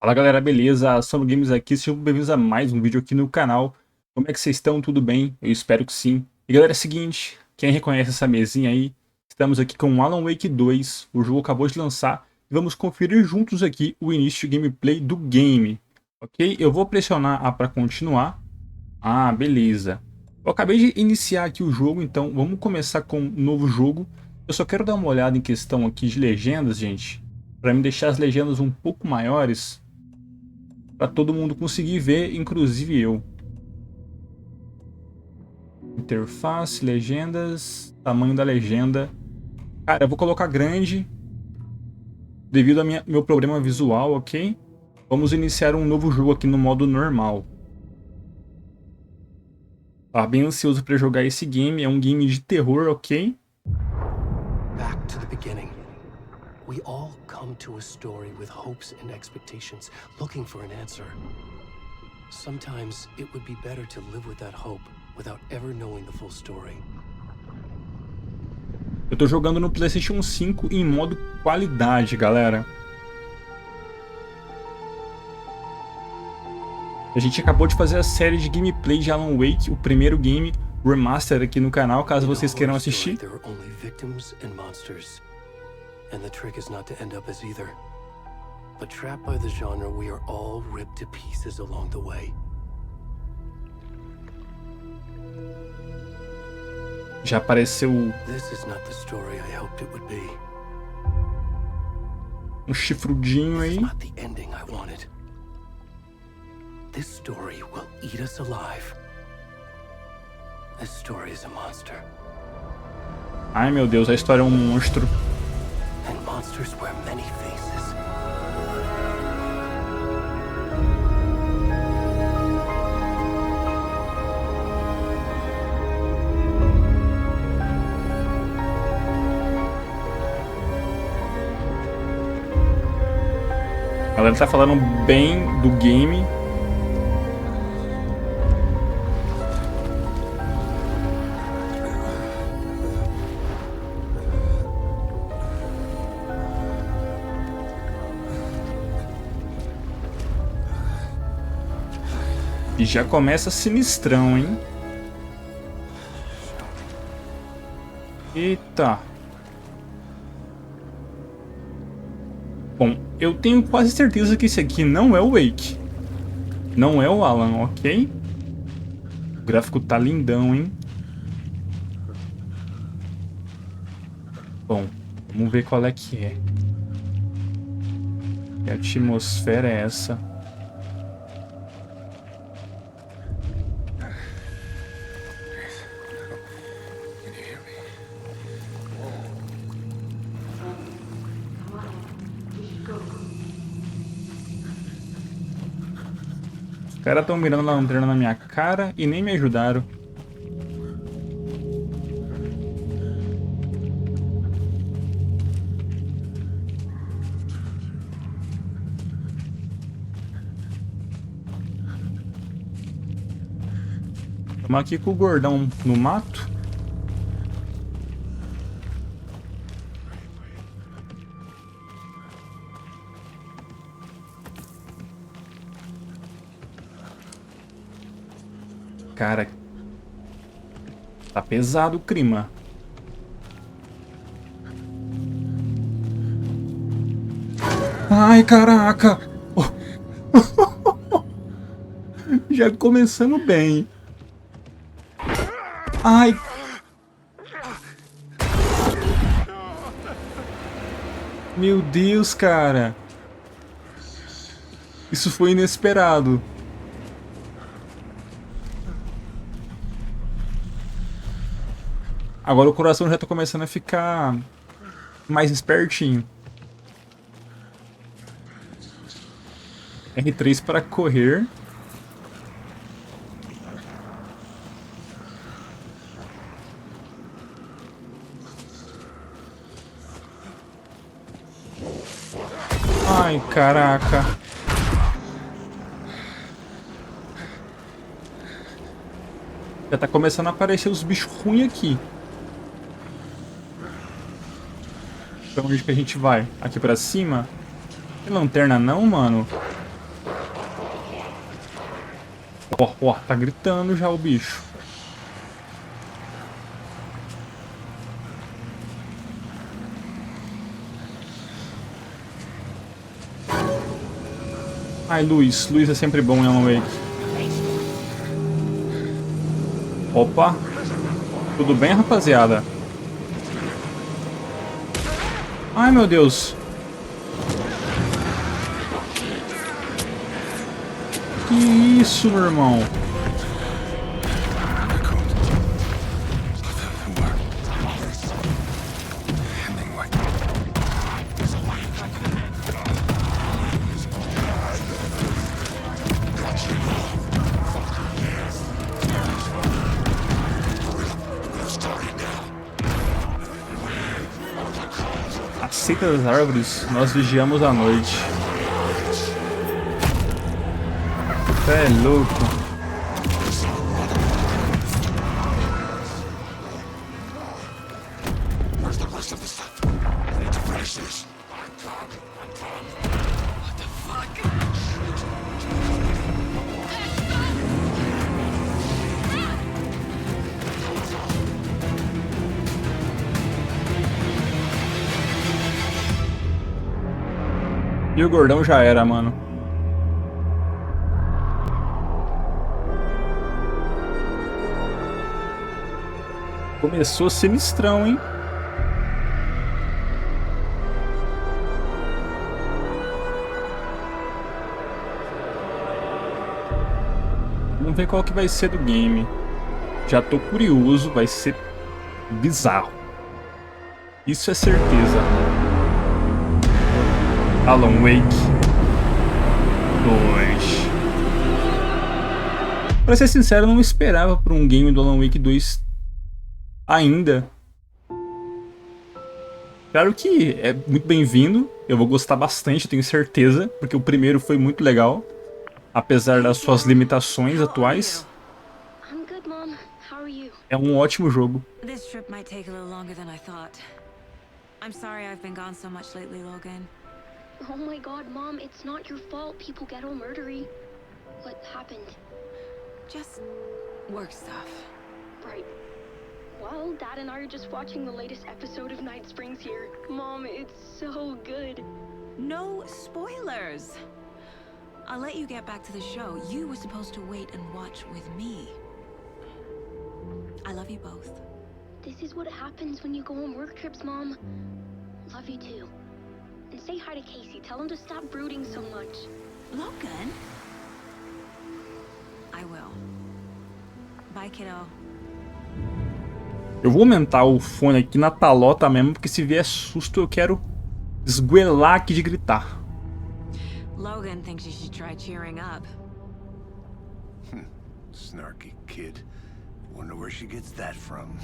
Fala galera, beleza? Somos Games aqui, sejam bem-vindos a mais um vídeo aqui no canal. Como é que vocês estão? Tudo bem? Eu espero que sim. E galera, é o seguinte, quem reconhece essa mesinha aí, estamos aqui com Alan Wake 2, o jogo acabou de lançar, e vamos conferir juntos aqui o início de gameplay do game, ok? Eu vou pressionar A para continuar. Ah, beleza. Eu acabei de iniciar aqui o jogo, então vamos começar com um novo jogo. Eu só quero dar uma olhada em questão aqui de legendas, gente, para me deixar as legendas um pouco maiores, para todo mundo conseguir ver, inclusive eu. Interface, legendas, tamanho da legenda. Cara, eu vou colocar grande, devido ao meu problema visual, ok? Vamos iniciar um novo jogo aqui no modo normal. Tava bem ansioso para jogar esse game, é um game de terror, ok? Back to the beginning. We all come to a story with hopes and expectations, looking for an answer. Sometimes it would be better to live with that hope without ever knowing the full story. Eu tô jogando no PlayStation 5 em modo qualidade, galera. A gente acabou de fazer a série de gameplay de Alan Wake, o primeiro game remaster aqui no canal, caso vocês queiram assistir. There are only victims and monsters. And the trick is not to end up as either. But trapped by the genre, we are all ripped to pieces along the way. Já apareceu This is not the story I hoped it would be. um chifrudinho aí. It's not the ending I wanted. This story will eat us alive. This story is a monster. Ai meu Deus, a história é um monstro. And monsters wear many faces. A galera tá falando bem do game. E já começa sinistrão, hein? Eita. Bom, eu tenho quase certeza que esse aqui não é o Wake. Não é o Alan, ok? O gráfico tá lindão, hein? Bom, vamos ver qual é que é. Que atmosfera é essa? Os caras estão mirando a lanterna na minha cara e nem me ajudaram. Vamos aqui com o gordão no mato. Cara, tá pesado o clima. Ai, caraca! Já começando bem. Ai! Meu Deus, cara! Isso foi inesperado. Agora o coração já tá começando a ficar mais espertinho. R3 para correr. Ai, caraca. Já tá começando a aparecer os bichos ruins aqui. Pra onde que a gente vai? Aqui pra cima? Tem lanterna não, mano? Ó, ó, tá gritando já o bicho. Ai, luz. Luz é sempre bom em Alan Wake. Opa. Tudo bem, rapaziada? Ai, meu Deus. Que isso, meu irmão? A seita das árvores, nós vigiamos à noite. Cê é louco. E o gordão já era, mano. Começou sinistrão, hein? Vamos ver qual que vai ser do game. Já tô curioso, vai ser bizarro. Isso é certeza. Alan Wake 2. Pra ser sincero, eu não esperava por um game do Alan Wake 2 ainda. Claro que é muito bem-vindo, eu vou gostar bastante, eu tenho certeza, porque o primeiro foi muito legal, apesar das suas limitações atuais. É um ótimo jogo. This trip might take a little longer than I thought. I'm sorry I've been gone so much lately, Logan. Oh my god, Mom, it's not your fault people get all murdery. What happened? Just work stuff. Right. Well, Dad and I are just watching the latest episode of Night Springs here. Mom, it's so good. No spoilers! I'll let you get back to the show. You were supposed to wait and watch with me. I love you both. This is what happens when you go on work trips, Mom. Love you too. And say hi to Casey. Tell him to stop brooding so much. Logan? I will. Bye, kiddo. Eu vou aumentar o fone aqui na talota mesmo, porque se vier susto eu quero esguelar aqui de gritar. Logan thinks you should try cheering up. Snarky kid. Wonder where she gets that from.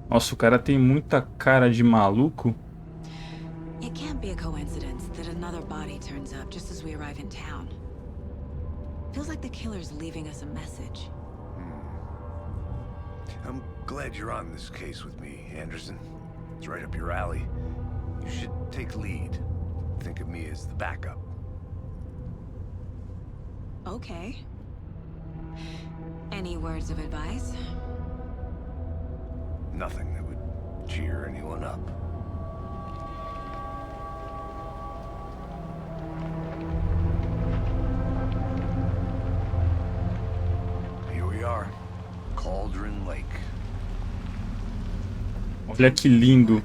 Nossa, o cara tem muita cara de maluco. It can't be a coincidence that another body turns up just as we arrive in town. Feels like the killer's leaving us a message. I'm glad you're on this case with me, Anderson. It's right up your alley. You should take lead. Think of me as the backup. Okay. Any words of advice? Nothing that would cheer anyone up. Here we are, Cauldron Lake. Olha que lindo.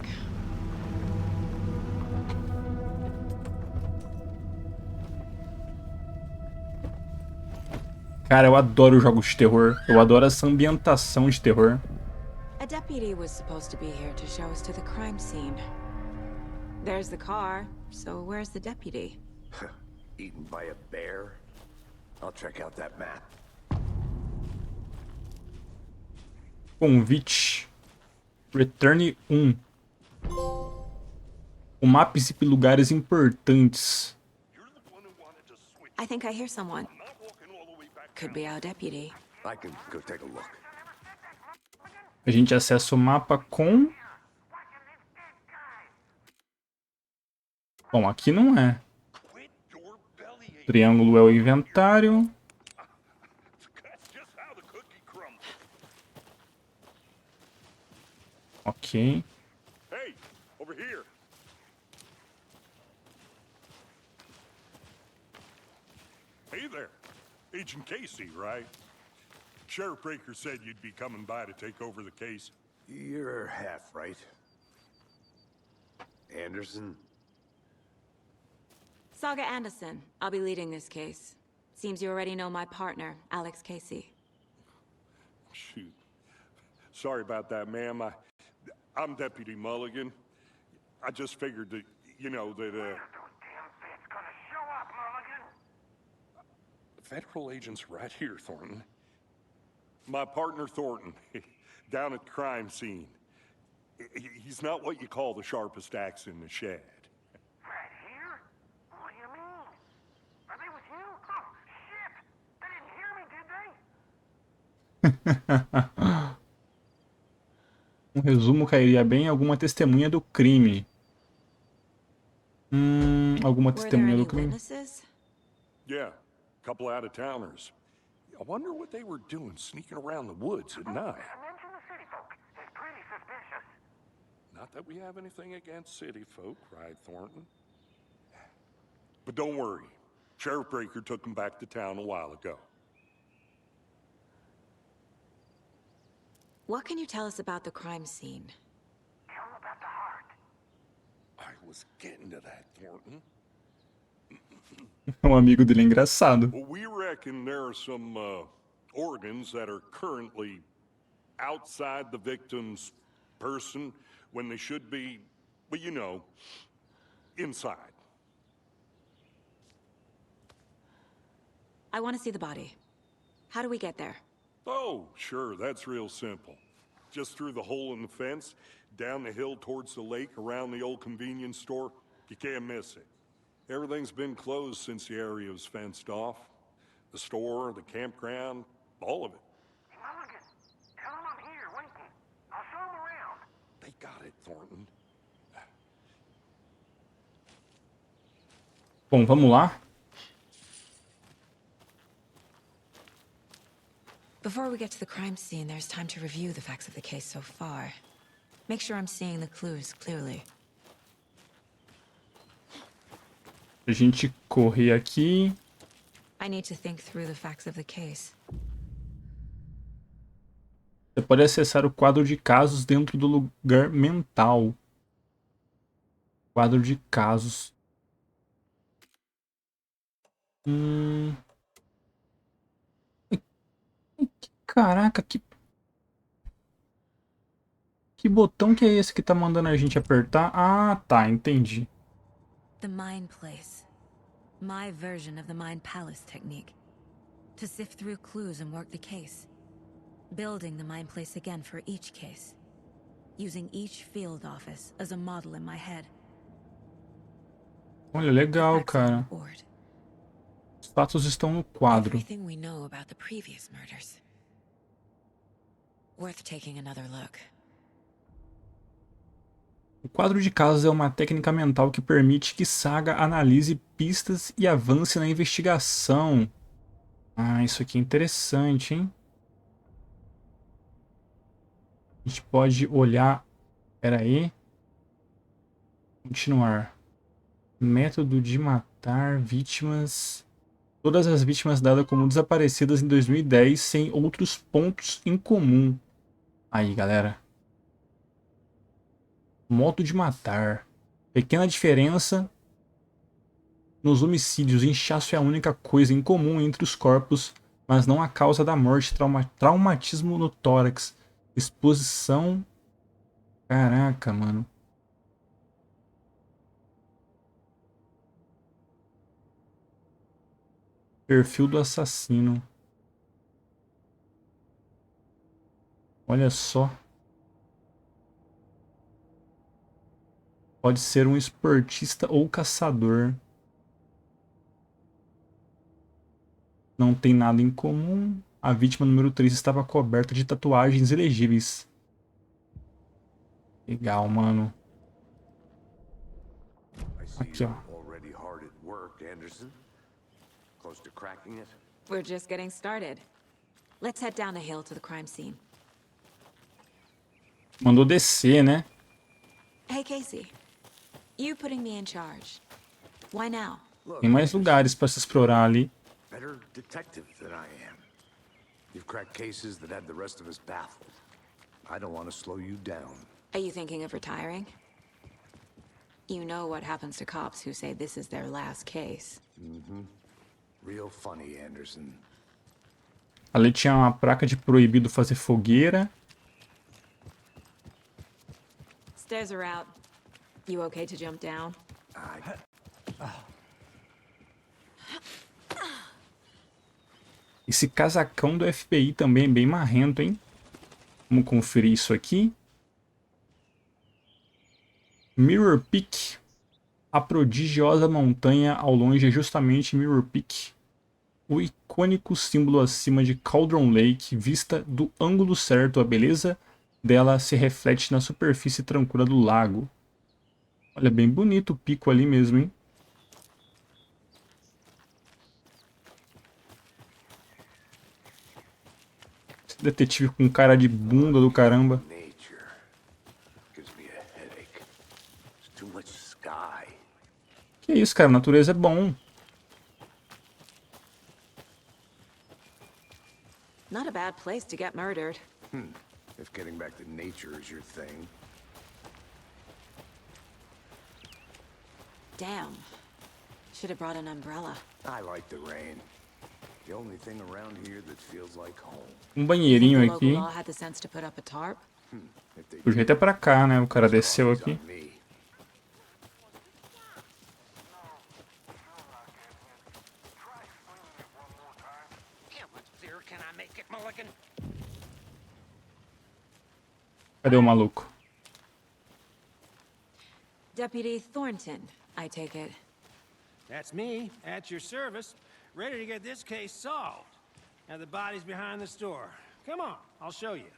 Cara, eu adoro jogos de terror. Eu adoro essa ambientação de terror. A deputy was supposed to be here to show us to the crime scene. There's the car, so where's the deputy? Eaten by a bear? I'll check out that map. Convite. Return 1. O mapa exibe lugares importantes. I think I hear someone. Could be our deputy. I can go take a look. A gente acessa o mapa com... Bom, aqui não é. Triângulo é o inventário. Ok. Hey, over here. Hey there. Agent Casey, right? Sheriff Breaker said you'd be coming by to take over the case. You're half right. Anderson? Saga Anderson. I'll be leading this case. Seems you already know my partner, Alex Casey. Shoot. Sorry about that, ma'am. I'm Deputy Mulligan. I just figured that, you know, that, Federal agents right here, Thornton. My partner, Thornton, down at the crime scene. He's not what you call the sharpest axe in the shed. Right here? What do you mean? Are they with you? Oh, shit! They didn't hear me, did they? Um resumo cairia bem alguma testemunha do crime. Alguma Were there testemunha any do crime? witnesses? Yeah, a couple out-of-towners. I wonder what they were doing sneaking around the woods at night. Mention the city folk. It's pretty suspicious. Not that we have anything against city folk, right, Thornton? But don't worry. Sheriff Breaker took them back to town a while ago. What can you tell us about the crime scene? Tell them about the heart. I was getting to that, Thornton. O amigo dele é engraçado. Well, we reckon there are some organs that are currently outside the victim's person when they should be, well, you know, inside. I want to see the body. How do we get there? Oh, sure, that's real simple. Just through the hole in the fence, down the hill towards the lake, around the old convenience store. You can't miss it. Everything's been closed since the area was fenced off. The store, the campground, all of it. Mulligan, tell them I'm here, waiting. I'll show them around. They got it, Thornton. Bom, vamos lá. Before we get to the crime scene, there's time to review the facts of the case so far. Make sure I'm seeing the clues clearly. A gente correr aqui. I need to think through the facts of the case. Você pode acessar o quadro de casos dentro do lugar mental. Quadro de casos. Caraca, que botão que é esse que tá mandando a gente apertar? Ah, tá, entendi. The Mind Place. My version of the Mind Palace technique. To sift through clues and work the case. Building the Mind Place again for each case. Using each field office as a model in my head. Olha, legal, The facts are on cara. the board. Os fatos estão no quadro. Everything we know about the previous murders. Worth taking another look. O quadro de casos é uma técnica mental que permite que Saga analise pistas e avance na investigação. Ah, isso aqui é interessante, hein? A gente pode olhar... Pera aí. Continuar. Método de matar vítimas... Todas as vítimas dadas como desaparecidas em 2010 sem outros pontos em comum. Aí, galera. Modo de matar. Pequena diferença nos homicídios. Inchaço é a única coisa em comum entre os corpos, mas não a causa da morte. Traumatismo no tórax. Exposição. Caraca, mano. Perfil do assassino. Olha só. Pode ser um esportista ou caçador. Não tem nada em comum. A vítima número 3 estava coberta de tatuagens ilegíveis. Legal, mano. I see Aqui, ó. you're already hard at work, Anderson. Close to cracking it? We're just getting started. Let's head down the hill to the crime scene. Mandou descer, né? Hey, Casey. You putting me in charge. Why now? Look, Tem mais lugares pra se explorar ali. better detective than I am. You've cracked cases that had the rest of us baffled. I don't want to slow you down. Are you thinking of retiring? You know what happens to cops who say this is their last case. Real funny, Anderson. Ali tinha uma placa de proibido fazer fogueira. Stairs are out. You okay to jump down? Esse casacão do FBI também é bem marrento, hein? Vamos conferir isso aqui. Mirror Peak. A prodigiosa montanha ao longe é justamente Mirror Peak, o icônico símbolo acima de Cauldron Lake, vista do ângulo certo, a beleza dela se reflete na superfície tranquila do lago. Olha, bem bonito o pico ali mesmo, hein? Esse detetive com cara de bunda do caramba. Nature gives me a headache. There's too much sky. Que isso, cara, a natureza é bom. Not a bad place to get murdered. If getting back to nature is your thing. Damn. Should have brought an umbrella. I like the rain. The only thing around here that feels like home. Um banheirinho The local aqui. law had the sense to put up a tarp. If they O jeito é pra cá, né? O cara desceu it's aqui. on me. How much clearer can I make it, Mulligan? Cadê o maluco? Deputy Thornton, I take it. That's me, at your service, ready to get this case solved. Now the body's behind the store. Come on, I'll show you.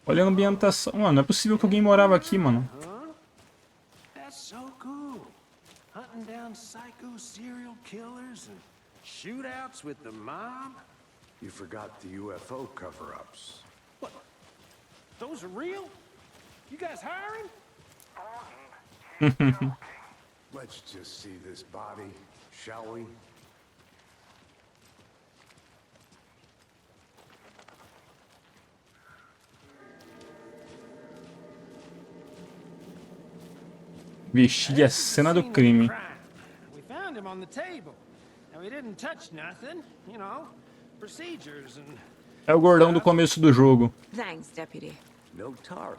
Olha a ambientação. Mano, não é possível que alguém morava aqui, mano. That's so cool. Hunting down psycho serial killers and shootouts with the mob. You forgot the UFO cover-ups. What? Those are real? You guys hiring? Let's just see this body, shall we? Investigue a cena do crime. We found him on the table. Now he didn't touch nothing, you know, procedures and É o gordão do começo do jogo. Thanks, Deputy. No tarp.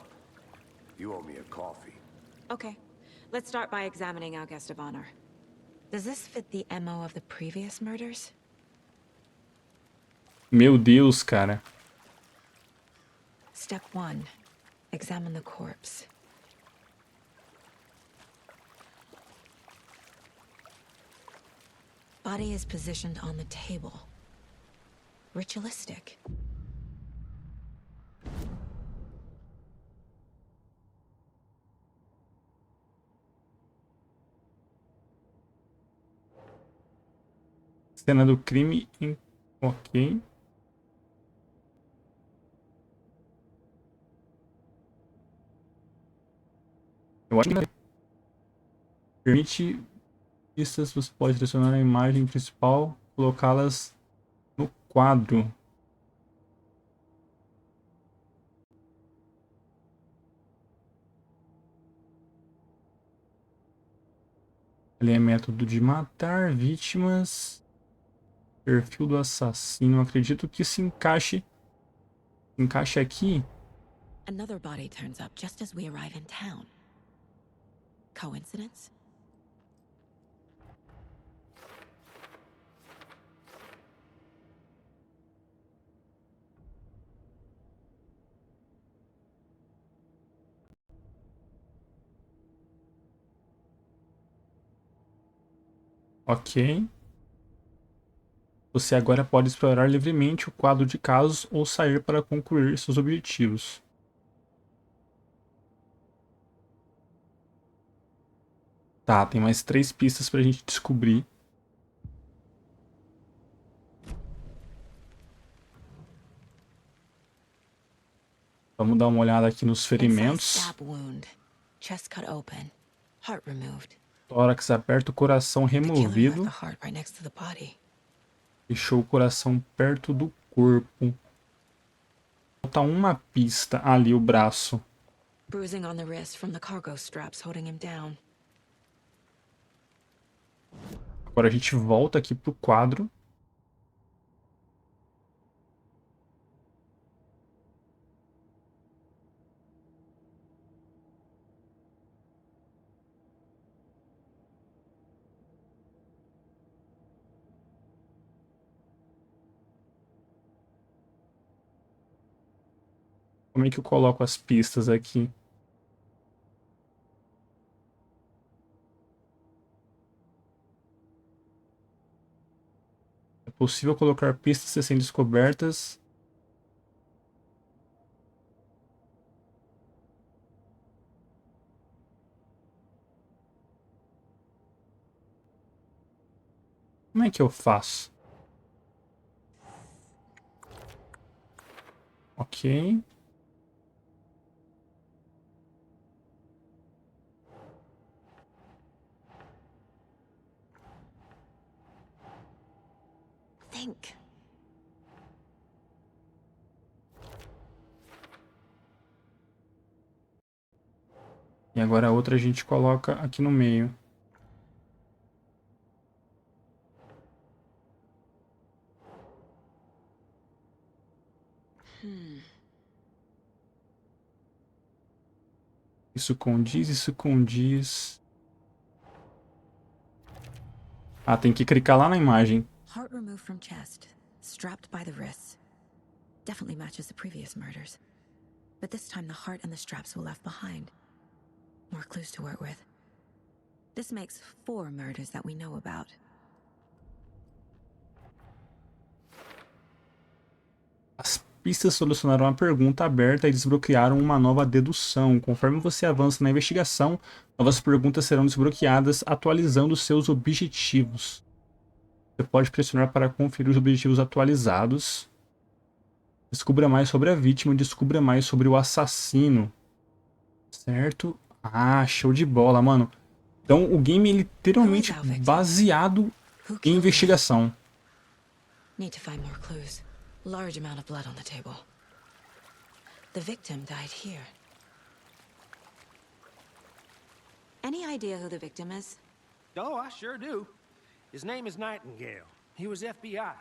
You owe me a coffee. Okay, let's start by examining our guest of honor. Does this fit the MO of the previous murders? Meu Deus, cara. Step 1. Examine the corpse. Body is positioned on the table. Ritualistic. Cena do crime. Ok. Eu acho que permite pistas, você pode selecionar a imagem principal, colocá-las no quadro. Ali é método de matar vítimas. Perfil do assassino. Acredito que se encaixe aqui. Another body turns up just as we arrive in town. Coincidence? Ok. Você agora pode explorar livremente o quadro de casos ou sair para concluir seus objetivos. Tá, tem mais 3 pistas pra gente descobrir. Vamos dar uma olhada aqui nos ferimentos. Stab wound, chest cut open, heart removed. Tórax aberto, coração The killer left removido. the heart right next to the body. Deixou o coração perto do corpo. Falta uma pista. Ali, o braço. Bruising on the wrist from the cargo straps holding him down. Agora a gente volta aqui pro quadro. Como é que eu coloco as pistas aqui? É possível colocar pistas sem descobertas. Como é que eu faço? Ok. Think. E agora a outra a gente coloca aqui no meio. Isso condiz, isso condiz. Ah, tem que clicar lá na imagem. Heart removed from chest, strapped by the wrists. Definitely matches the previous murders. But this time the heart and the straps were left behind. More clues to work with. This makes 4 murders that we know about. As pistas solucionaram a pergunta aberta e desbloquearam uma nova dedução. Conforme você avança na investigação, novas perguntas serão desbloqueadas, atualizando seus objetivos. Você pode pressionar para conferir os objetivos atualizados. Descubra mais sobre a vítima, descubra mais sobre o assassino. Certo? Ah, show de bola, mano. Então o game é literalmente baseado em investigação. Need to find more clues. Large amount of blood on the table. The victim died here. Any idea who the victim is? Oh, I sure do. His name is Nightingale. He was FBI.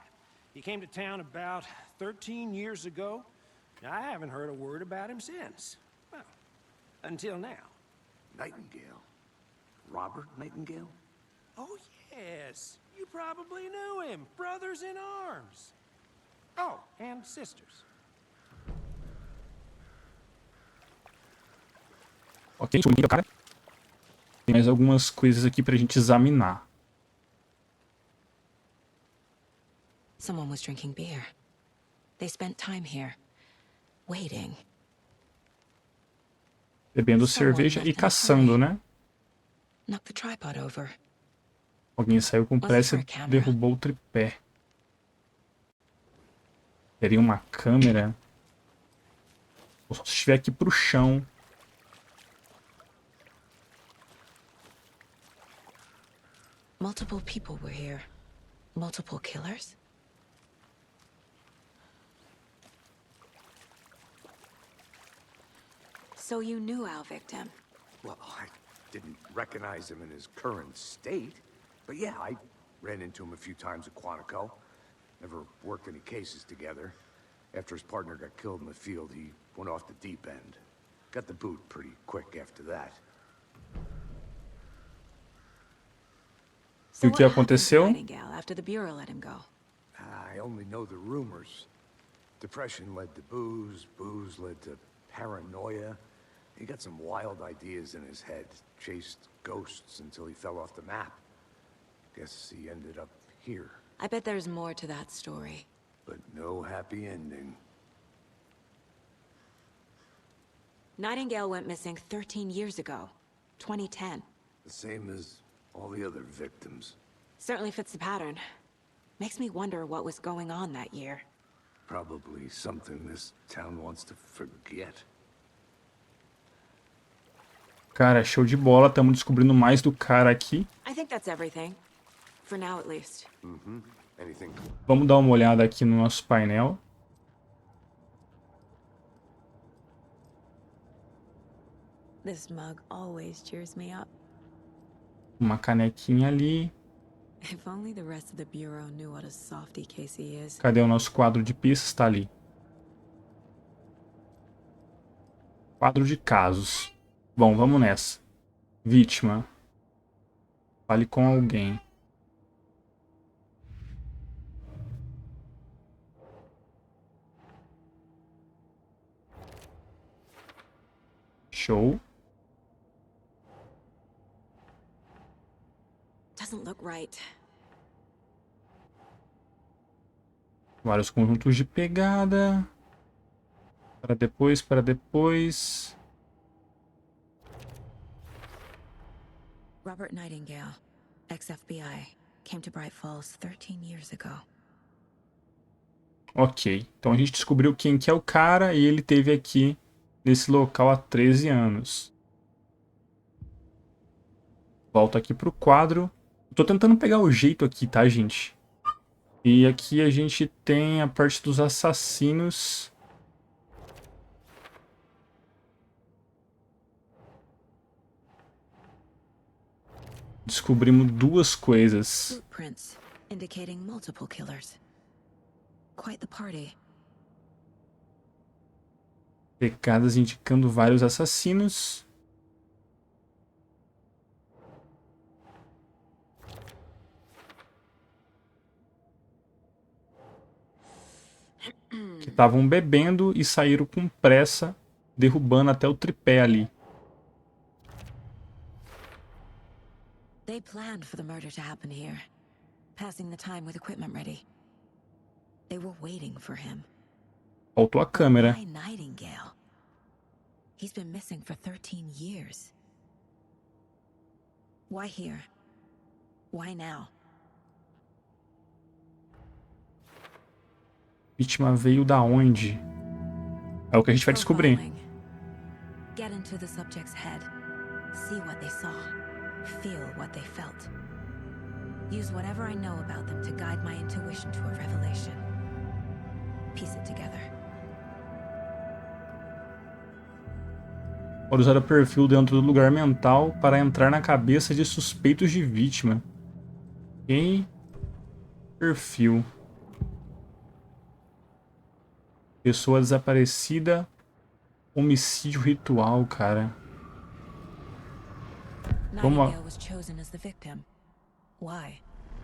He came to town about 13 years ago. I haven't heard a word about him since. Well, until now. Nightingale? Robert Nightingale? Oh, yes. You probably knew him. Brothers in arms. Oh, and sisters. Ok, cara. Tem mais algumas coisas aqui pra gente examinar. Someone was drinking beer. They spent time here, waiting. Bebendo cerveja e caçando, né? Knock the tripod over. Alguém saiu com pressa e derrubou o tripé. Teria uma câmera. Ou só se estiver aqui pro chão. Multiple people were here. Multiple killers? So you knew our victim? Well, I didn't recognize him in his current state. But yeah, I ran into him a few times at Quantico. Never worked any cases together. After his partner got killed in the field, he went off the deep end. Got the boot pretty quick after that. E o que aconteceu? After the bureau let him go. I only know the rumors. Depression led to booze, booze led to paranoia. He got some wild ideas in his head, chased ghosts until he fell off the map. Guess he ended up here. I bet there's more to that story. But no happy ending. Nightingale went missing 13 years ago, 2010. The same as all the other victims. Certainly fits the pattern. Makes me wonder what was going on that year. Probably something this town wants to forget. Cara, show de bola. Estamos descobrindo mais do cara aqui. I think that's everything. For now, at least. Anything? Vamos dar uma olhada aqui no nosso painel. This mug always cheers me up. Uma canequinha ali. If only the rest of the bureau knew what a softy Casey is. Cadê o nosso quadro de pistas? Tá ali. Quadro de casos. Bom, vamos nessa. Vítima. Fale com alguém. Show. Doesn't look right. Vários conjuntos de pegada. Para depois, para depois. Robert Nightingale, ex-FBI, came to Bright Falls 13 years ago. Ok, então a gente descobriu quem que é o cara e ele teve aqui nesse local há 13 anos. Volto aqui pro quadro. Tô tentando pegar o jeito aqui, tá, gente? E aqui a gente tem a parte dos assassinos. Descobrimos duas coisas. Footprints indicating multiple killers. Quite the party. Pegadas indicando vários assassinos. Que estavam bebendo e saíram com pressa, derrubando até o tripé ali. They planned for the murder to happen here, passing the time with equipment ready. They were waiting for him. Faltou a câmera. Why Nightingale? He's been missing for 13 years. Why here? Why now? Vítima veio da onde? É o que a gente vai descobrir. Profiling. Get into the subject's head. See what they saw. Feel what they felt. Use whatever I know about them to guide my intuition to a revelation. Piece it together. Pode usar o perfil dentro do lugar mental para entrar na cabeça de suspeitos de vítima. Ok. Perfil. Pessoa desaparecida. Homicídio ritual, cara. Nightingale was chosen as the victim. Why?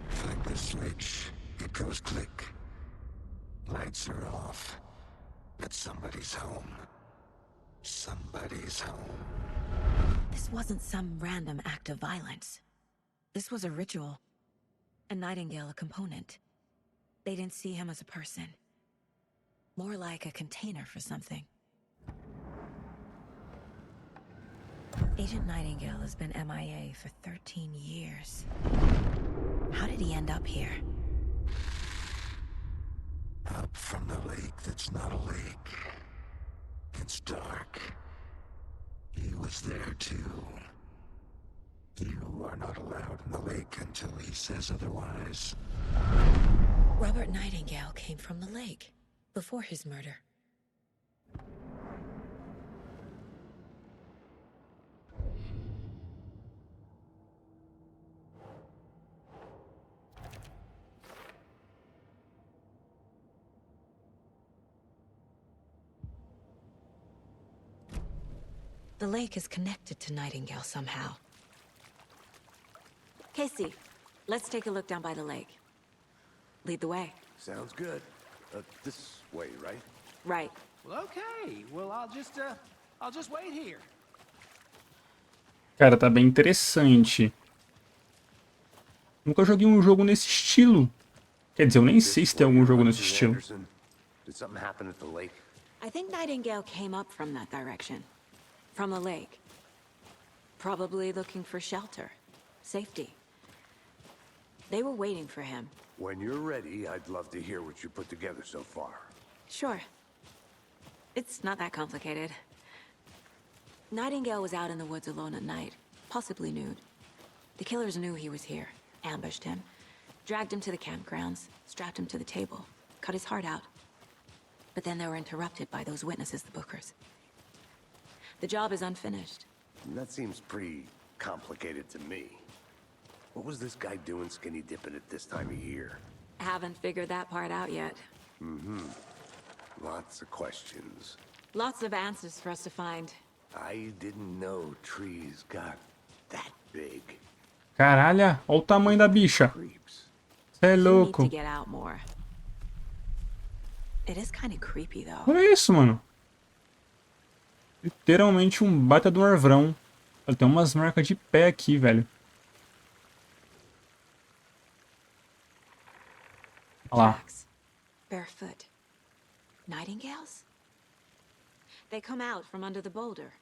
Flick the switch, it goes click. Lights are off. But somebody's home. Somebody's home. This wasn't some random act of violence. This was a ritual. And Nightingale a component. They didn't see him as a person. More like a container for something. Agent Nightingale has been MIA for 13 years. How did he end up here? Up from the lake that's not a lake. It's dark. He was there too. You are not allowed in the lake until he says otherwise. Robert Nightingale came from the lake before his murder. The lake is connected to Nightingale somehow. Casey, let's take a look down by the lake. Lead the way. Sounds good. This way, right? Right. Well, okay. Well, I'll just wait here. Cara, tá bem interessante. Nunca joguei um jogo nesse estilo. Quer dizer, eu nem sei se tem algum jogo nesse estilo. Did something happen at the lake? I think Nightingale came up from that direction. From the lake. Probably looking for shelter, safety. They were waiting for him. When you're ready, I'd love to hear what you put together so far. Sure. It's not that complicated. Nightingale was out in the woods alone at night, possibly nude. The killers knew he was here, ambushed him, dragged him to the campgrounds, strapped him to the table, cut his heart out. But then they were interrupted by those witnesses, the Bookers. The job is unfinished. That seems pretty complicated to me. What was this guy doing skinny dipping at this time of year? Haven't figured that part out yet. Lots of questions. Lots of answers for us to find. I didn't know trees got that big. Caralho, olha o tamanho da bicha. Creeps. Cê é You need louco. to get out more. It is kind of creepy, though. Olha isso, mano. Literalmente um baita do arvrão. Olha, tem umas marcas de pé aqui, velho. Olha lá. Tracks. Barefoot. Nightingales? They come out from under the boulder.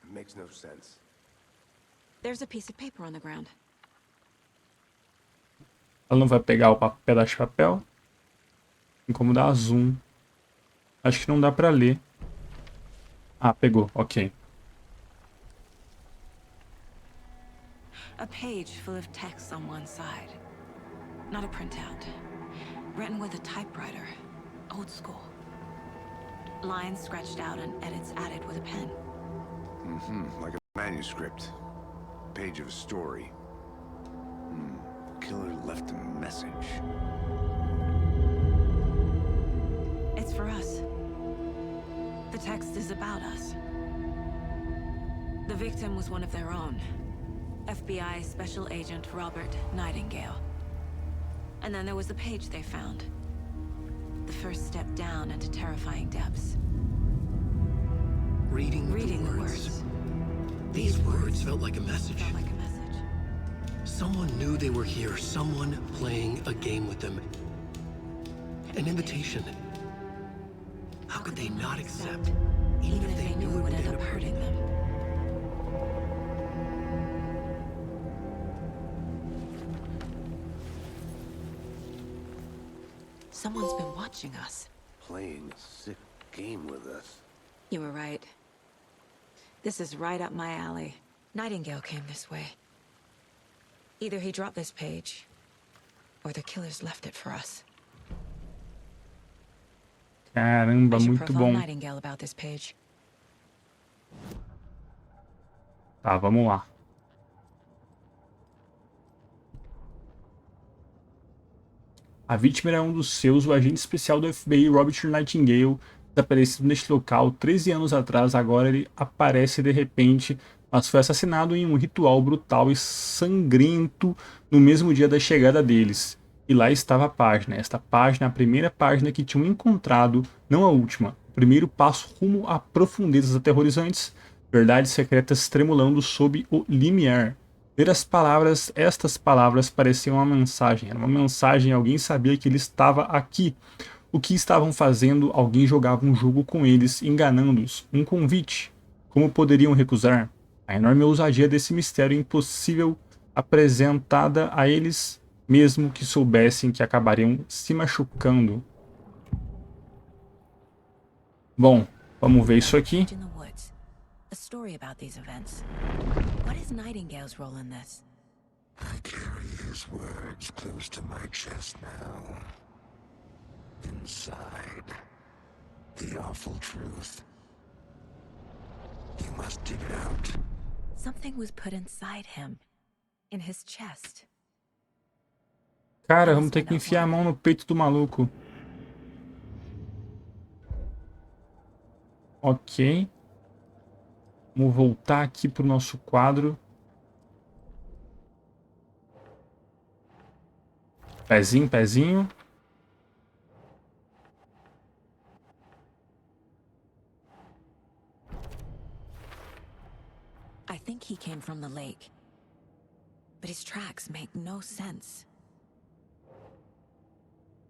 It makes no sense. There's a piece of paper on the ground. Ela não vai pegar o pedaço de papel. Tem como dar zoom. Acho que não dá pra ler. Ah, pegou. Ok. A page full of text on one side. Not a printout. Written with a typewriter. Old school. Lines scratched out and edits added with a pen. Like a manuscript. Page of a story. Killer left a message. It's for us. The text is about us. The victim was one of their own. FBI Special Agent Robert Nightingale. And then there was the page they found. The first step down into terrifying depths. Reading the words. These words felt like a message. Felt like a message. Someone knew they were here. Someone playing a game with them. An invitation. How could they not accept? Even if they knew it would end up hurting them. Someone's been watching us. Playing a sick game with us. You were right. This is right up my alley. Nightingale came this way. Either he dropped this page, or the killers left it for us. Caramba, I should muito profile bom. Nightingale about this page. Tá, vamos lá. A vítima era um dos seus, o agente especial do FBI, Robert Nightingale, desaparecido neste local 13 anos atrás. Agora ele aparece de repente, mas foi assassinado em um ritual brutal e sangrento no mesmo dia da chegada deles. E lá estava a página. Esta página, a primeira página que tinham encontrado, não a última. O primeiro passo rumo a profundezas aterrorizantes, verdades secretas tremulando sob o limiar. Ler as palavras, estas palavras pareciam uma mensagem. Era uma mensagem, alguém sabia que ele estava aqui. O que estavam fazendo? Alguém jogava um jogo com eles, enganando-os. Um convite. Como poderiam recusar? A enorme ousadia desse mistério impossível apresentada a eles, mesmo que soubessem que acabariam se machucando. Bom, vamos ver isso aqui. In the woods. A story about these events. What is Nightingale's role in this? I carry his words close to my chest now. Inside, the awful truth. You must dig it out. Something was put inside him. In his chest. Cara, vamos ter que enfiar a mão no peito do maluco. Ok. Vamos voltar aqui pro nosso quadro. Pezinho, pezinho. I think he came from the lake. But his tracks make no sense.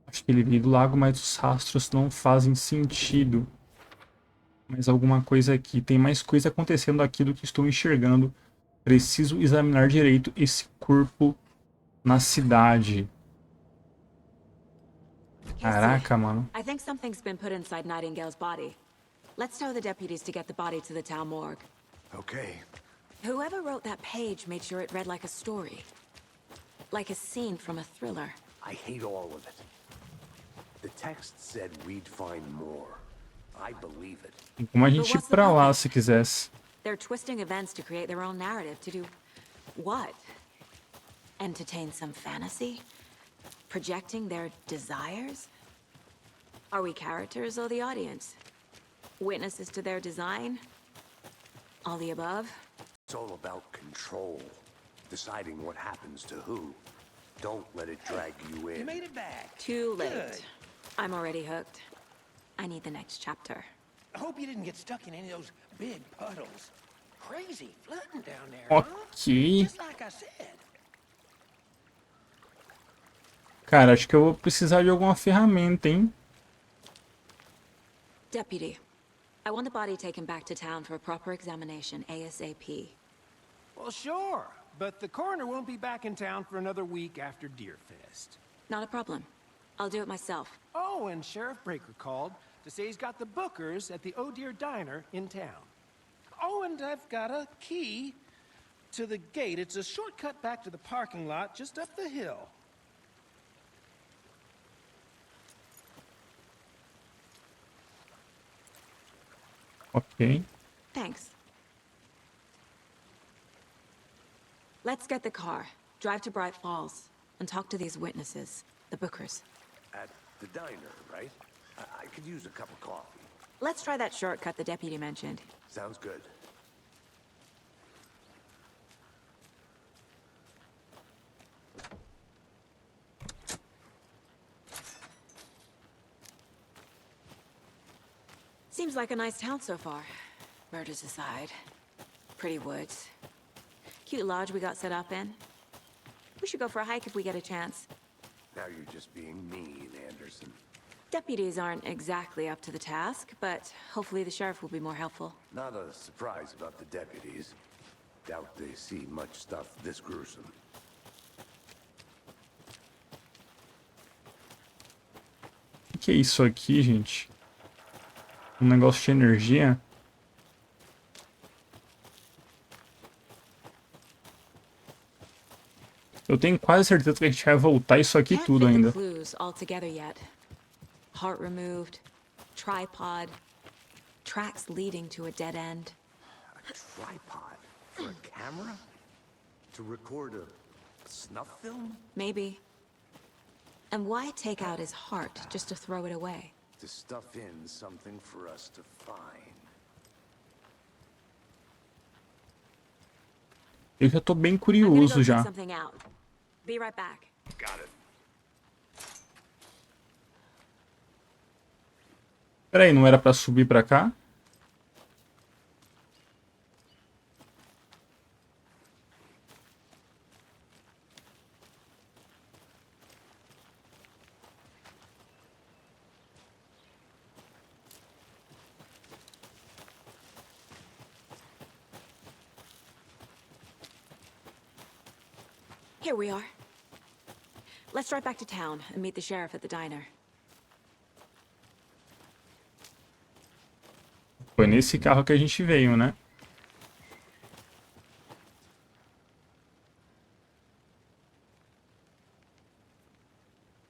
Acho que ele veio do lago, mas os rastros não fazem sentido. Mais alguma coisa aqui. Tem mais coisa acontecendo aqui do que estou enxergando Preciso examinar direito esse corpo na cidade. Caraca, mano. I think something's been put inside Nightingale's body. Let's tell the deputies to get the body to the town morgue. Okay. Whoever wrote that page made sure it read like a story. Like a scene from a thriller. I hate all of it. The text said we'd find more. I believe it. Tem como a gente ir pra lá se quisesse. They're twisting events to create their own narrative. To do what? Entertain some fantasy? Projecting their desires? Are we characters or the audience? Witnesses to their design? All the above? It's all about control. Deciding what happens to who. Don't let it drag you in. You made it back. Too late. Good. I'm already hooked. I need the next chapter. I hope you didn't get stuck in any of those big puddles. Crazy flooding down there, huh? Ok. Just like I said. Cara, acho que eu vou precisar de alguma ferramenta, hein? Deputy, I want the body taken back to town for a proper examination, ASAP. Well, sure, but the coroner won't be back in town for another week after Deerfest. Not a problem. I'll do it myself. Oh, and Sheriff Breaker called to say he's got the bookers at the Oh Dear Diner in town. Oh, and I've got a key to the gate. It's a shortcut back to the parking lot just up the hill. Ok. Thanks. Let's get the car, drive to Bright Falls, and talk to these witnesses, the bookers. At the diner, right? I could use a cup of coffee. Let's try that shortcut the deputy mentioned. Sounds good. Seems like a nice town so far. Murders aside. Pretty woods. Cute lodge we got set up in. We should go for a hike if we get a chance. Now you're just being mean, Anderson. Deputies aren't exactly up to the task, but hopefully the sheriff will be more helpful. Not a surprise about the deputies. Doubt they see much stuff this gruesome. O que é isso aqui, gente? Um negócio de energia? Eu tenho quase certeza que a gente vai voltar isso aqui tudo ainda. Clues all together yet. Heart removed, tripod, tracks leading to a dead end. A tripod for a camera? To record a snuff film? Maybe. And why take out his heart just to throw it away? To stuff in something for us to find. Eu já tô bem I'm gonna curioso go já. check something out. Be right back. Got it. Peraí, não era pra subir pra cá? Here we are. Let's drive back to town and meet the sheriff at the diner. Foi nesse carro que a gente veio, né?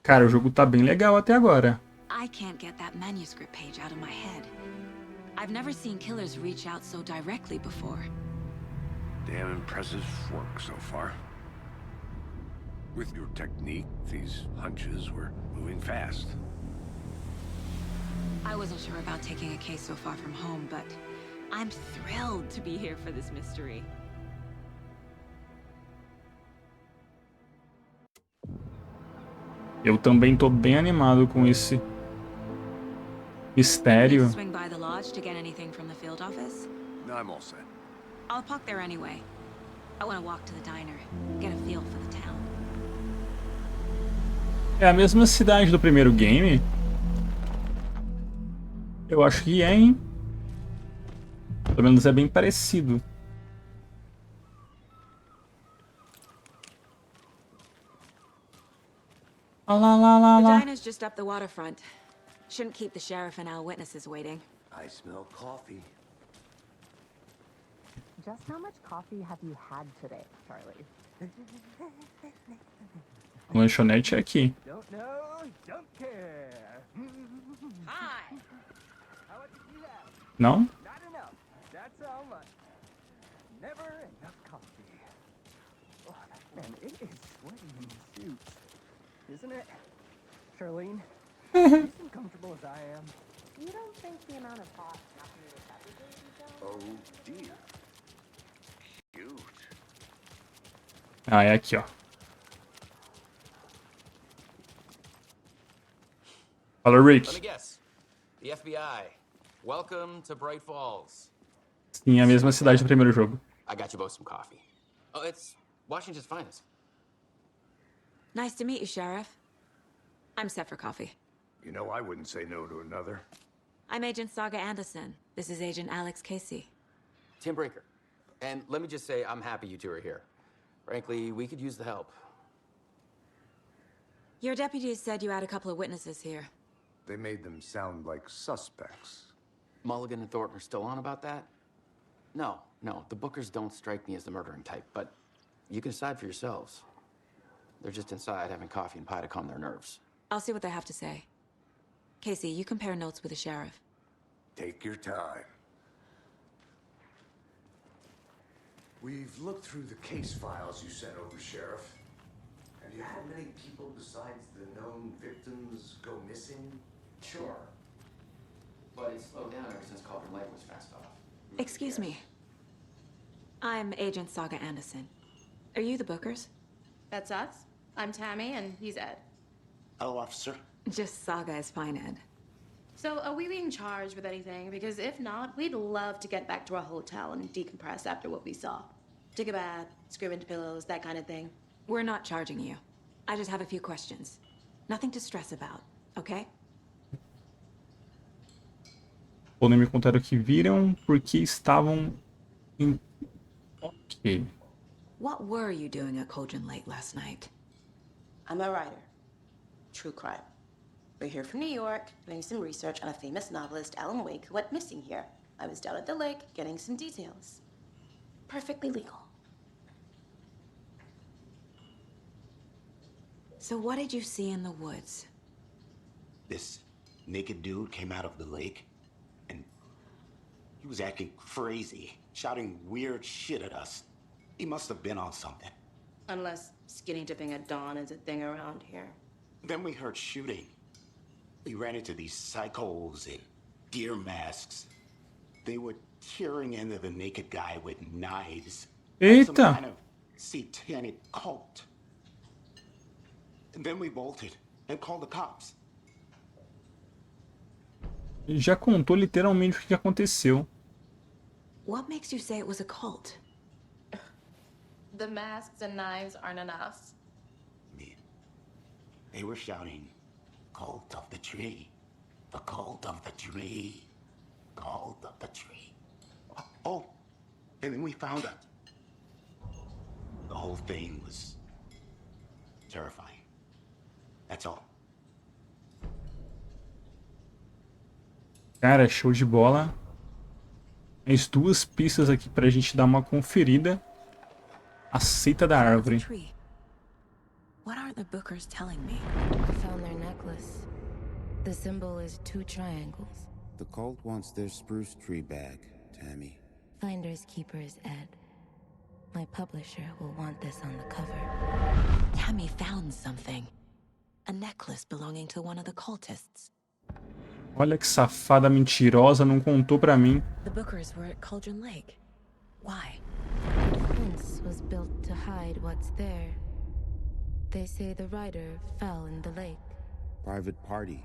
Cara, o jogo tá bem legal até agora. I can't get that manuscript page out of my head. I've never seen killers reach out so directly before. Damn impressive work so far. With your technique, these hunches were moving fast. I wasn't sure about taking a case so far from home, but I'm thrilled to be here for this mystery. Eu também tô bem animado com esse mistério. Swing by the lodge to get anything from the field office? No, I'm all set. I'll park there anyway. I want to walk to the diner, get a feel for the town. É a mesma cidade do primeiro game? Eu acho que é, hein? Pelo menos é bem parecido. Lá. The diner's just up the waterfront. Shouldn't keep the sheriff and our witnesses waiting. I smell coffee. Just how much coffee have you had today, Charlie? Lanchonete é aqui. Don't know, don't care. Hi. How much did you have? Não? Not enough. That's how much. Never enough coffee. Oh, man, it is sweaty in these suits, isn't it? Charlene, you seem comfortable as I am. You don't think the amount of hot caffeine is everything, Oh dear. Cute. Ah, é aqui, ó. Fala, Let me Rick. guess. The FBI. Welcome to Bright Falls. Sim, a mesma cidade do primeiro jogo. I got you both some coffee. Oh, it's Washington's finest. Nice to meet you, Sheriff. I'm set for coffee. You know, I wouldn't say no to another. I'm Agent Saga Anderson. This is Agent 𝐂𝐴𝐧𝐿. Tim Brinker. And let me just say, I'm happy you two are here. Frankly, we could use the help. Your deputies said you had a couple of witnesses here. They made them sound like suspects. Mulligan and Thornton are still on about that? No, the Bookers don't strike me as the murdering type, but you can decide for yourselves. They're just inside having coffee and pie to calm their nerves. I'll see what they have to say. Casey, you compare notes with the sheriff. Take your time. We've looked through the case files you sent over, Sheriff. Have you had many people besides the known victims go missing? Sure. But it's slowed down ever since Cauldron Lake was fenced off. Excuse me. I'm Agent Saga Anderson. Are you the Bookers? That's us. I'm Tammy, and he's Ed. Hello, officer. Just Saga is fine, Ed. So, are we being charged with anything? Because if not, we'd love to get back to our hotel and decompress after what we saw. Take a bath, scream into pillows, that kind of thing. We're not charging you. I just have a few questions. Nothing to stress about, okay? Podem me contar o que viram, porque estavam em... Ok. What were you doing at Cauldron Lake last night? I'm a writer. True crime. We're here from New York, doing some research on a famous novelist, Alan Wake, who went missing here. I was down at the lake, getting some details. Perfectly legal. So what did you see in the woods? This naked dude came out of the lake, and he was acting crazy, shouting weird shit at us. He must have been on something. Unless skinny dipping at dawn is a thing around here. Then we heard shooting. We ran into these psychos in deer masks. They were tearing into the naked guy with knives. Like some Eita! kind of satanic cult. And then we bolted and called the cops. Já contou literalmente o que aconteceu. What makes you say it was a cult? The masks and knives aren't enough. They were shouting, "Cult of the tree, the cult of the tree, cult of the tree." Oh, and then we found it. The whole thing was terrifying. That's all. Cara, show de bola. As duas pistas aqui pra gente dar uma conferida. A seita da árvore. What are the Bookers telling me? I found their necklace. The symbol is 2 triangles. The cult wants their spruce tree back, Tammy. Finders keepers, Ed. My publisher will want this on the cover. Tammy found something. A necklace belonging to one of the cultists. Olha que safada mentirosa, não contou pra mim. The Bookers were at Cauldron Lake. Why? The fence was built to hide what's there. They say the writer fell in the lake. Private party.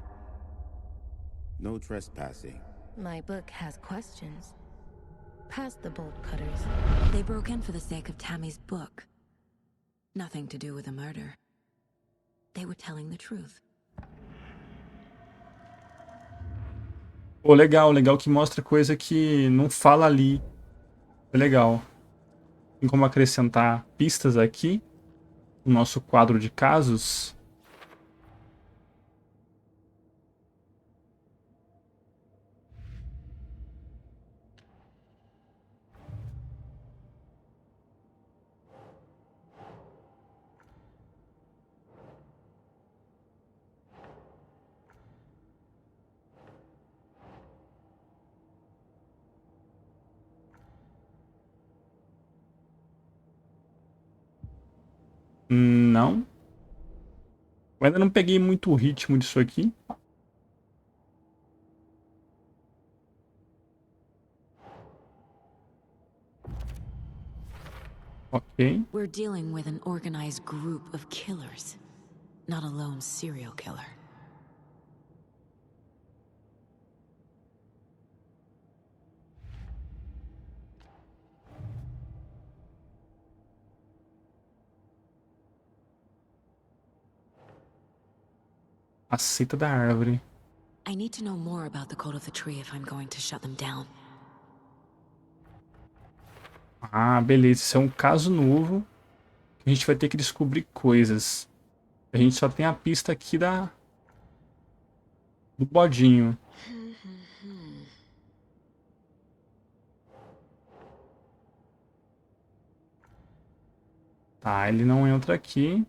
No trespassing. My book has questions. Past the bolt cutters. They broke in for the sake of Tammy's book. Nothing to do with the murder. They were telling the truth. Pô, legal que mostra coisa que não fala ali. É legal. Tem como acrescentar pistas aqui no nosso quadro de casos. Não. Eu ainda não peguei muito o ritmo disso aqui. Ok. We're dealing with an organized group of killers, not a lone serial killer. A seita da árvore. I need to know more about the code of the tree if I'm going to shut them down. Ah, beleza. Isso é um caso novo. A gente vai ter que descobrir coisas. A gente só tem a pista aqui do bodinho. Tá, ele não entra aqui.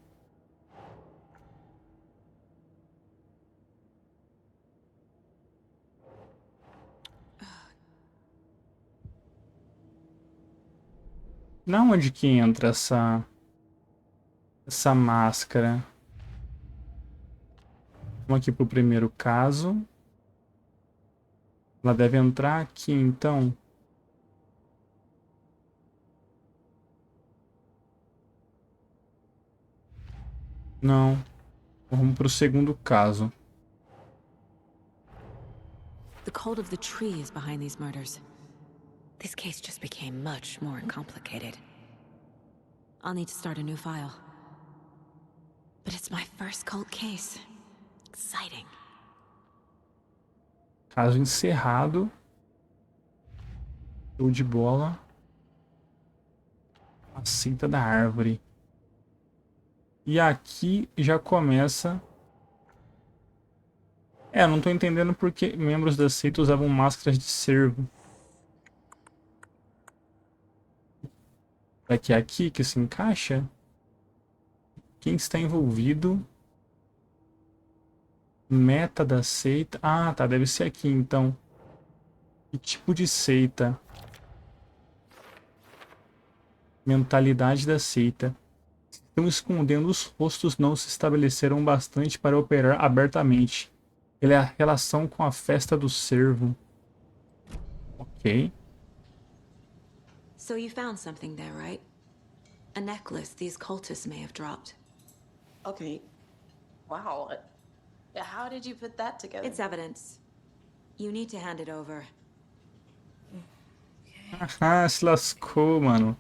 Na onde que entra essa máscara? Vamos aqui pro primeiro caso. Ela deve entrar aqui, então. Não. Vamos pro segundo caso. The code of the tree is behind these murders. This case just became much more complicated. I'll need to start a new file. But it's my first cold case. Exciting. Caso encerrado. Show de bola. A seita da árvore. E aqui já começa... eu não tô entendendo porque membros da seita usavam máscaras de cervo. Será que é aqui que se encaixa? Quem está envolvido? Meta da seita. Ah, tá. Deve ser aqui, então. Que tipo de seita? Mentalidade da seita. Estão escondendo os rostos, não se estabeleceram bastante para operar abertamente. Ele é a relação com a festa do cervo. Ok. So you found something there, right? A necklace these cultists may have dropped. Okay. Wow. How did you put that together? It's evidence. You need to hand it over. Ah, se lascou, mano.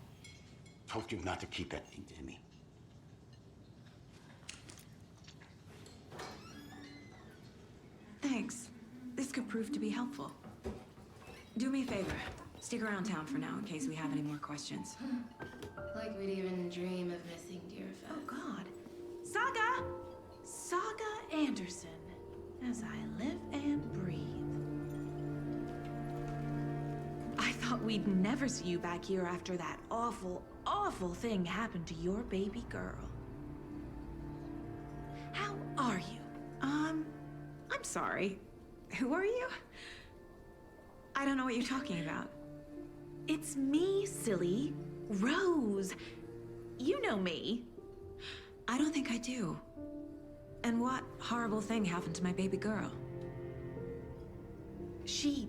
Told you not to keep that thing to me. Thanks. This could prove to be helpful. Do me a favor. Stick around town for now in case we have any more questions. Like we'd even dream of missing dear Fed. Oh, God. Saga! Saga Anderson. As I live and breathe. I thought we'd never see you back here after that awful, awful thing happened to your baby girl. How are you? I'm sorry. Who are you? I don't know what you're talking about. It's me, silly. Rose. You know me. I don't think I do. And what horrible thing happened to my baby girl? She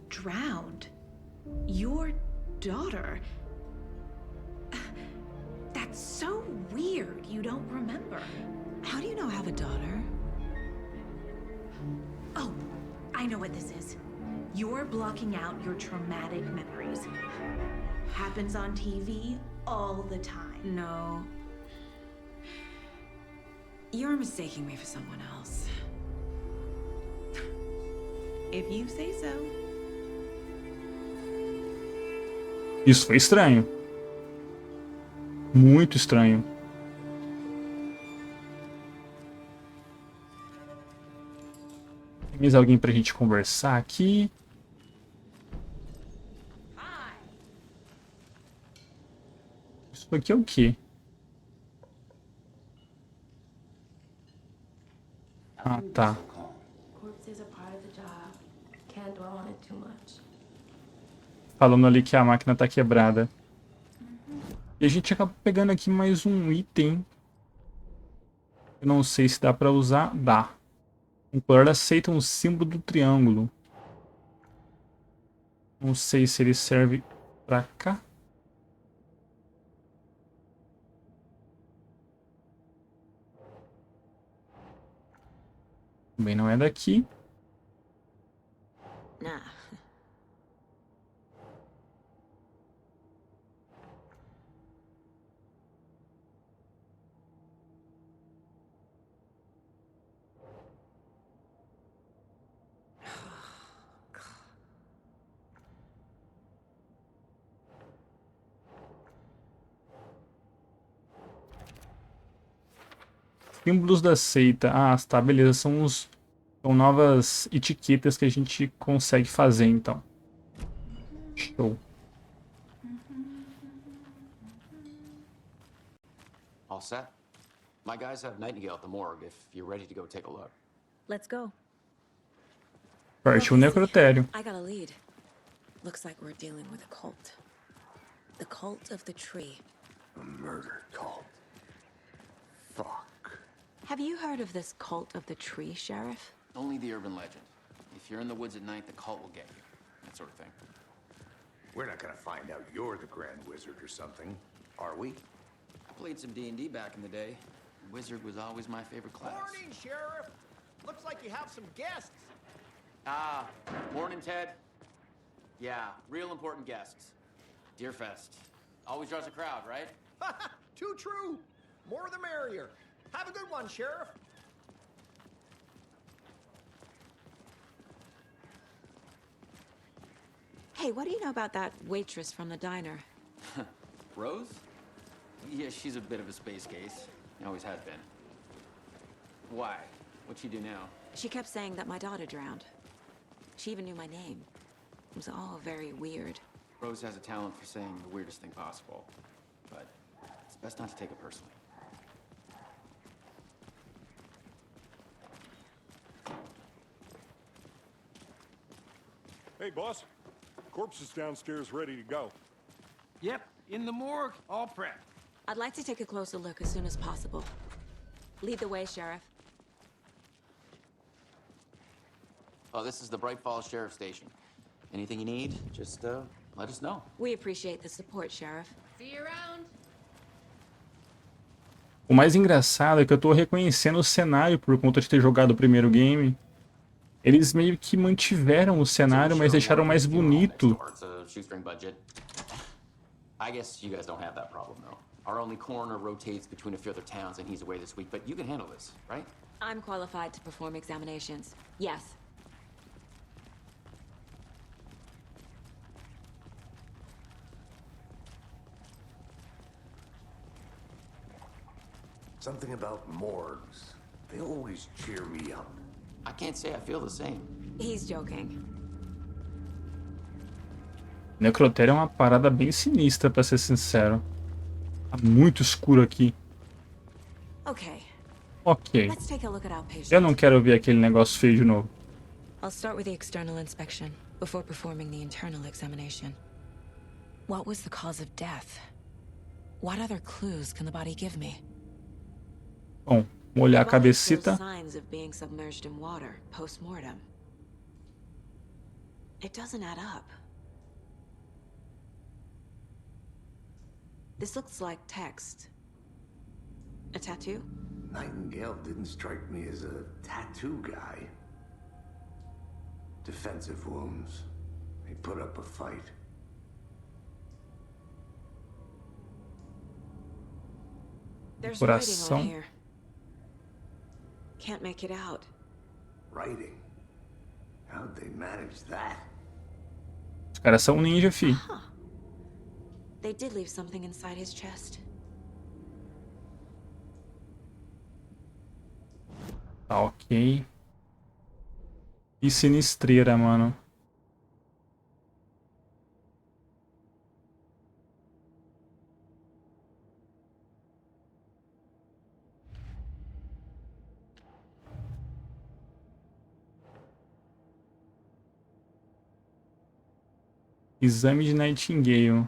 drowned. Your daughter. That's so weird you don't remember. How do you know I have a daughter? Oh, I know what this is. You're blocking out your traumatic memories. Happens on TV all the time. No. You're mistaking me for someone else. If you say so. Isso foi estranho. Muito estranho. Tem mais alguém pra gente conversar aqui? Isso aqui é o quê? Ah, tá. Corpses are part of the job. Can't dwell on it too much. Falando ali que a máquina tá quebrada. E a gente acaba pegando aqui mais um item. Eu não sei se dá pra usar. Dá. O colar aceita um símbolo do triângulo. Não sei se ele serve pra cá. Também não é daqui. Nah. Símbolos da seita. Ah, tá, beleza. São novas etiquetas que a gente consegue fazer, então. Show. All set? My guys have Nightingale at the morgue if you're ready to go take a look. Let's go. Partiu o necrotério. I got a lead. Looks like we're dealing with a cult. The cult of the tree. A murder cult. Fuck. Have you heard of this cult of the tree, Sheriff? Only the urban legend. If you're in the woods at night, the cult will get you. That sort of thing. We're not gonna find out you're the Grand Wizard or something, are we? I played some D&D back in the day. Wizard was always my favorite class. Morning, Sheriff. Looks like you have some guests. Ah, morning, Ted. Yeah, real important guests. Deerfest. Always draws a crowd, right? Too true. More the merrier. Have a good one, Sheriff. Hey, what do you know about that waitress from the diner? Rose? Yeah, she's a bit of a space case. Always has been. Why? What'd she do now? She kept saying that my daughter drowned. She even knew my name. It was all very weird. Rose has a talent for saying the weirdest thing possible. But it's best not to take it personally. Hey, boss. Corpse is downstairs ready to go. Yep, in the morgue, all prepped. I'd like to take a closer look as soon as possible. Lead the way, Sheriff. Oh, this is the Bright Falls Sheriff Station. Anything you need, just let us know. We appreciate the support, Sheriff. See you around. O mais engraçado é que eu tô reconhecendo o cenário por conta de ter jogado o primeiro game. Eles meio que mantiveram o cenário, mas deixaram mais bonito. I guess you guys don't have that problem, though. Our only coroner rotates between a few other towns, and he's away this week, but you can handle this, right? I'm qualified to perform examinations. Yes. Something about morgues. They always cheer me up. I can't say I feel the same. He's joking. Necrotério é uma parada bem sinistra, pra ser sincero. Tá muito escuro aqui. Okay. Ok. Let's take a look at our patient. Eu não quero ver aquele negócio feio de novo. I'll start with the external inspection before performing the internal examination. What was the cause of death? What other clues can the body give me? Bom, vou olhar a cabecita. Signs of being submerged in water post-mortem. It doesn't add up. This looks like text. A tattoo? Nightingale didn't strike me as a tattoo guy. Defensive wounds. He put up a fight. There's Coração. writing on here. Can't make it out. Writing? How'd they manage that? Os caras são ninja, fi. They did leave something inside his chest. Tá, ok. Que sinistreira, mano. Exame de Nightingale.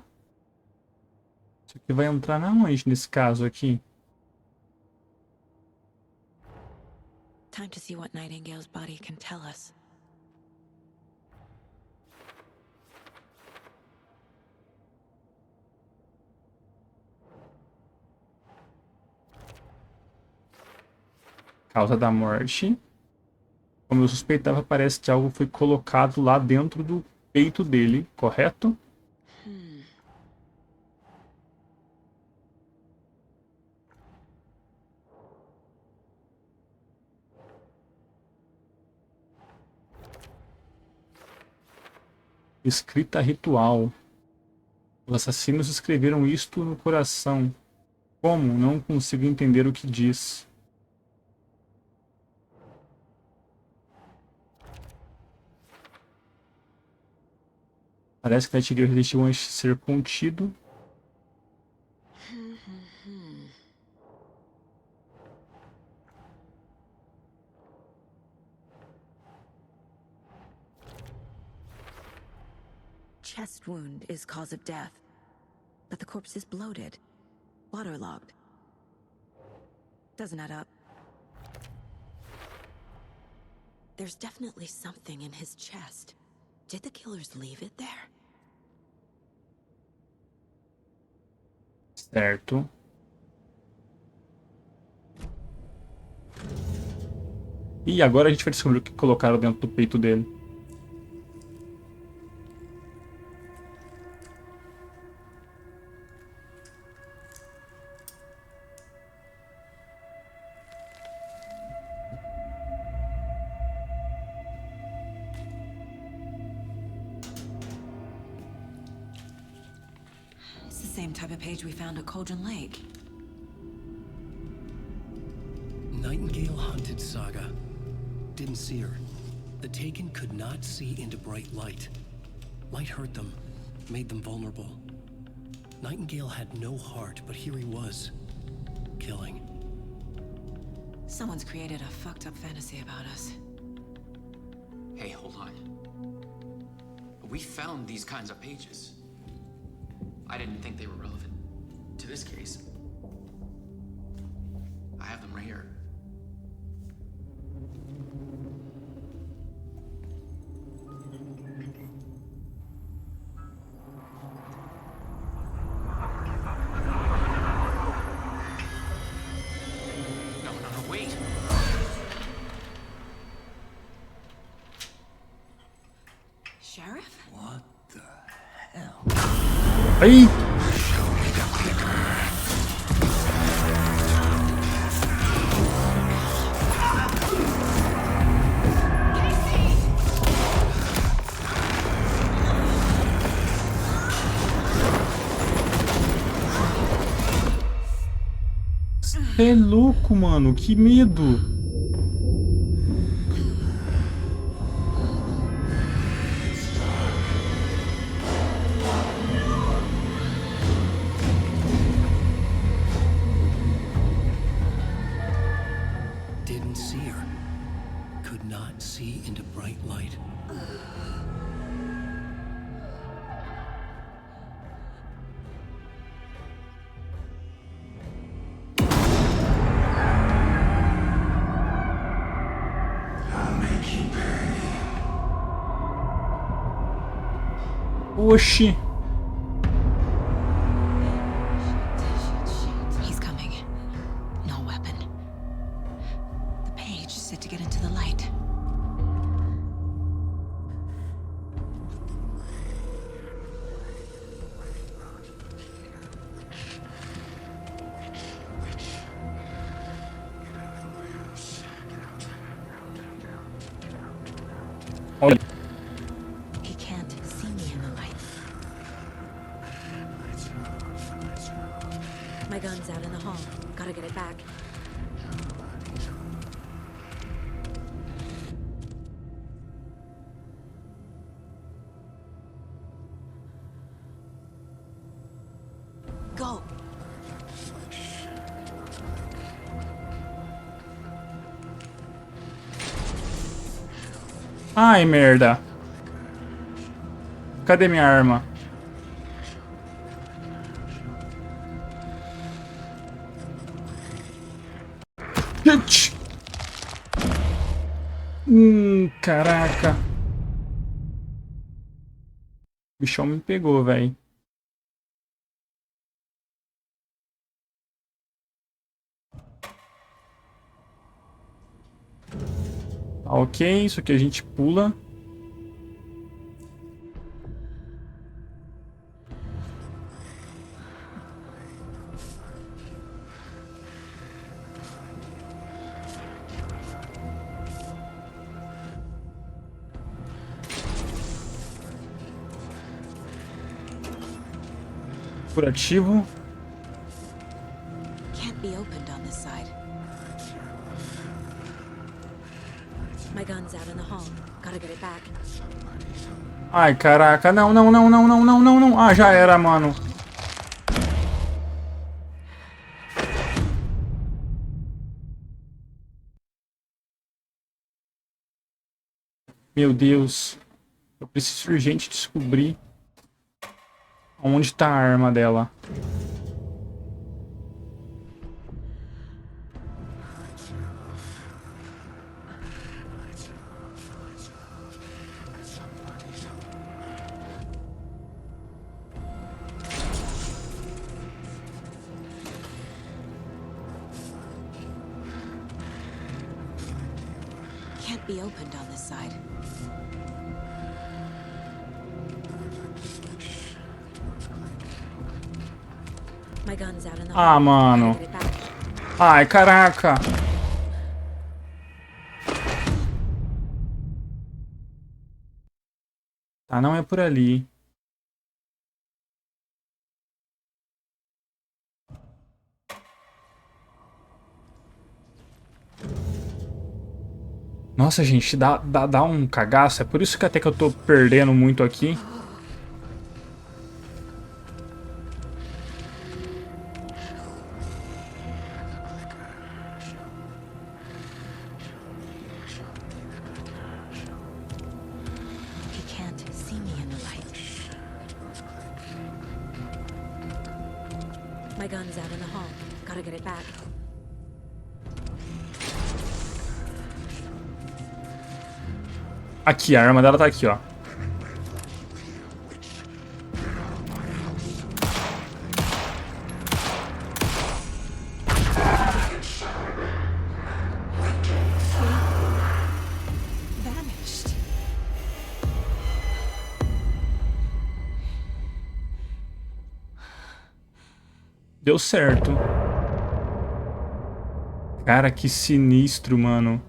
Isso aqui vai entrar na onde nesse caso aqui? Time to see what Nightingale's body can tell us. Causa da morte. Como eu suspeitava, parece que algo foi colocado lá dentro do peito dele, correto? Escrita ritual. Os assassinos escreveram isto no coração. Como? Não consigo entender o que diz. Parece que Nightingale resistiu antes de ser contido. Chest wound is cause of death, but the corpse is bloated, waterlogged. Doesn't add up. There's definitely something in his chest. Did the killers leave it there? Certo. E agora a gente vai descobrir o que colocaram dentro do peito dele. It's the same type of page we found at 𝐂𝐚𝐭𝐨. Nightingale hunted Saga. Didn't see her. The Taken could not see into bright light. Light hurt them, made them vulnerable. Nightingale had no heart, but here he was, killing. Someone's created a fucked up fantasy about us. Hey, hold on. We found these kinds of pages. I didn't think they were relevant to this case. I have them right here. No, wait. Sheriff? What the hell? Aí! Cê é louco, mano. Que medo. Didn't see her. Could not see into bright light. Oxi. He's coming. No weapon. The page said to get into the light. Olha. He can't see me in the light. My gun's out in the hall. Gotta get it back. Go. Ai, merda. Cadê minha arma? Caraca. O bichão me pegou, velho. Tá, ok, isso aqui a gente pula. Curativo. Can't be opened on this side. My gun's out in the hall. Gotta get it back. Ai, caraca. Não, não, não, não, não, não, não, não. Ah, já era, mano. Meu Deus. Eu preciso urgente descobrir onde tá a arma dela. Can't be opened on this side. My gun's out in the hall. Ah, mano. Gotta get it back. Ai, caraca. Tá, não é por ali. Nossa, gente, dá um cagaço. É por isso que até que eu tô perdendo muito aqui. He can't see me in the light. My gun's out in the hall. Gotta get it back. Aqui, a arma dela tá aqui, ó. Vanished. Deu certo. Cara, que sinistro, mano.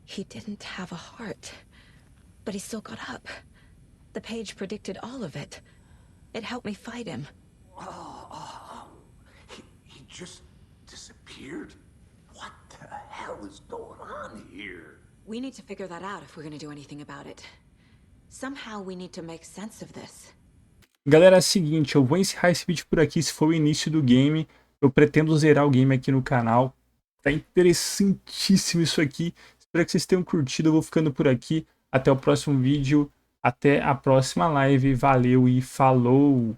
He didn't have a heart, but he still got up. The page predicted all of it. It helped me fight him. He just disappeared? What the hell is going on here? We need to figure that out if we're gonna do anything about it. Somehow we need to make sense of this. Galera, é o seguinte, eu vou encerrar esse vídeo por aqui. Se for o início do game, eu pretendo zerar o game aqui no canal. Tá interessantíssimo isso aqui. Espero que vocês tenham curtido. Eu vou ficando por aqui. Até o próximo vídeo. Até a próxima live. Valeu e falou!